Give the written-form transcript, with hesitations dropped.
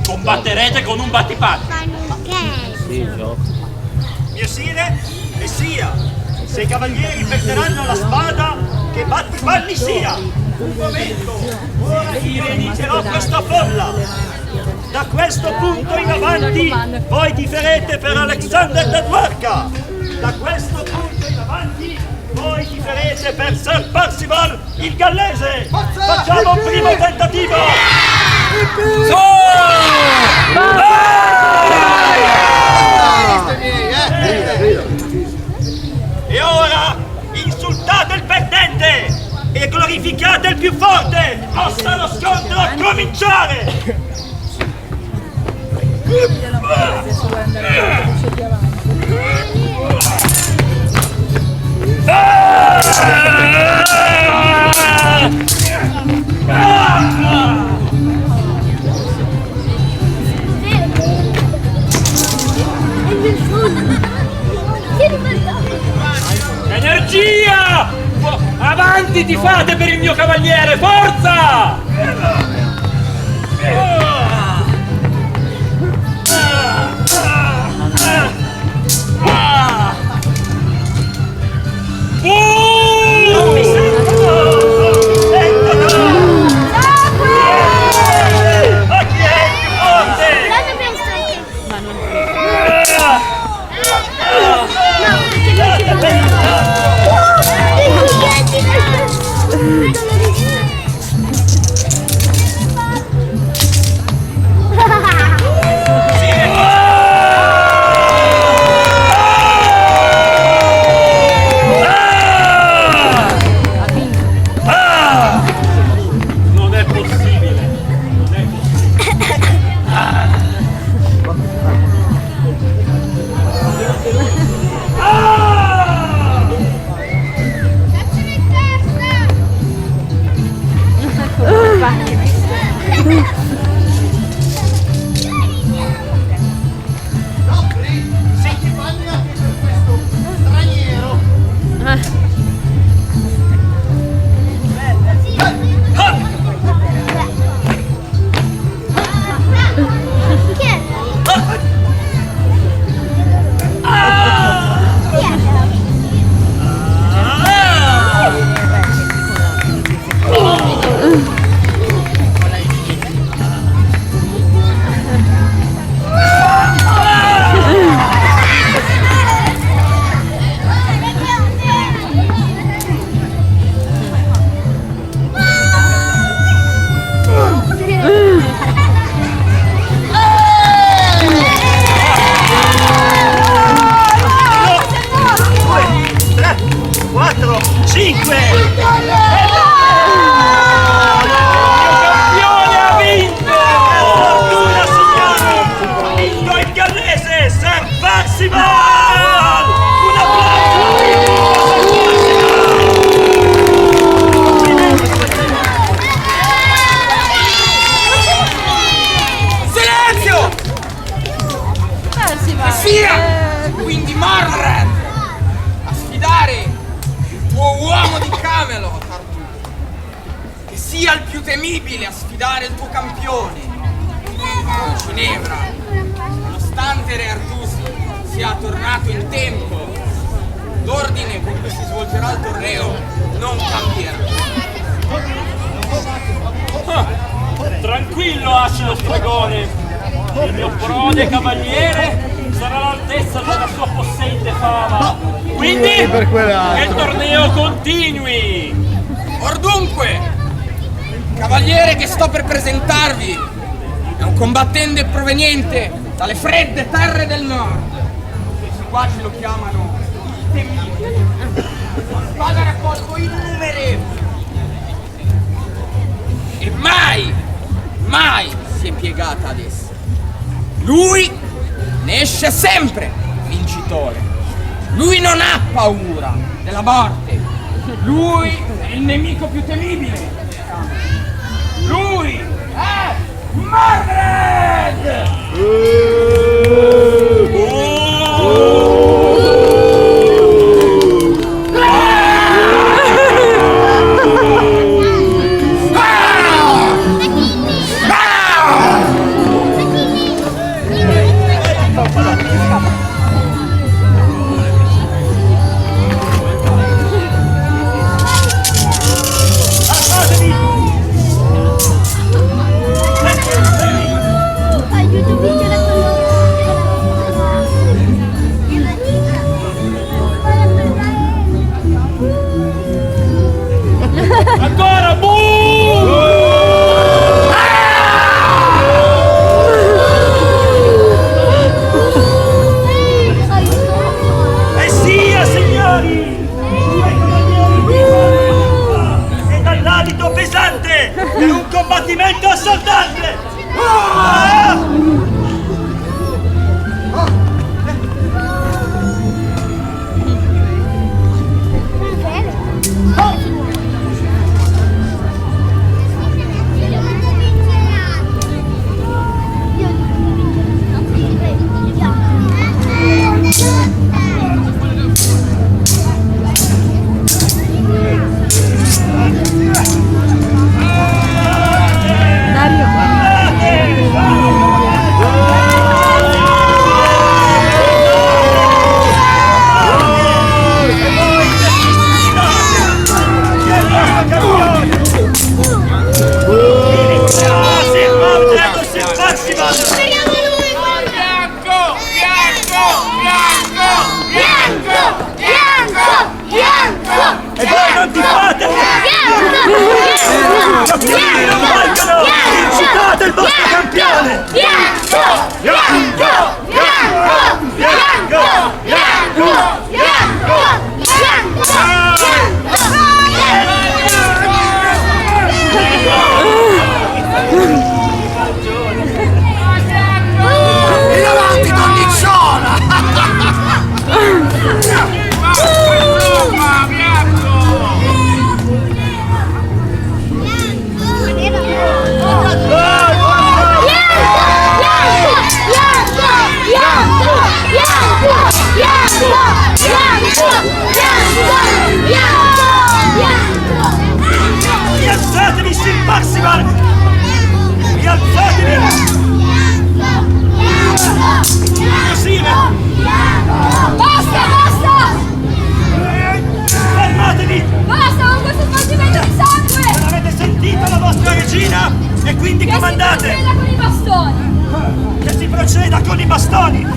Combatterete con un battipazzo. Mio sire, Messia, se i cavalieri perderanno la spada, che battipanni sia! Un momento, ora inizierò questa folla! Da questo punto in avanti, voi tiferete per Alexander da Dwarka! Da questo punto in avanti, voi tiferete per Sir Percival, il gallese! Facciamo un primo tentativo! E ora insultate il perdente e glorificate il più forte! Possa lo scontro cominciare! Energia! Avanti, tifate per il mio cavaliere, forza! Non mi sentono! Ma chi è il più forte? Ma non Non è possibile! Non è Senti panni anche per questo straniero! Quindi Mordred a sfidare il tuo uomo di Camelot, Artù. Che sia il più temibile a sfidare il tuo campione, Ginevra. Nonostante Re Artusi sia tornato in tempo, l'ordine con cui si svolgerà il torneo non cambierà. Tranquillo, acido stregone! Il mio prode cavaliere sarà all'altezza della sua possente fama. Quindi, che il torneo continui! Ordunque, il cavaliere che sto per presentarvi è un combattente proveniente dalle fredde terre del nord. Questi qua ce lo chiamano il temibile. La spada ha raccolto innumerevoli. E mai si è piegata ad essa. Lui ne esce sempre vincitore. Lui non ha paura della morte. Lui è il nemico più temibile. Lui è Mordred! si vanno! Speriamo lui! Bianco! Bianco! Bianco! Bianco! Bianco! E voi non ti fate! Campioni non valgono! Incitate il vostro campione! Bianco! Bianco! Bianco! Bianco! Bianco! E avanti con Nicciola! Rialzatevi, Sir Maximal! Rialzatevi! Così, Basta, basta! fermatevi! Basta con questo smaltimento di sangue! Non avete sentito la vostra regina? E quindi Che si comandate! proceda con i bastoni! Che si proceda con i bastoni!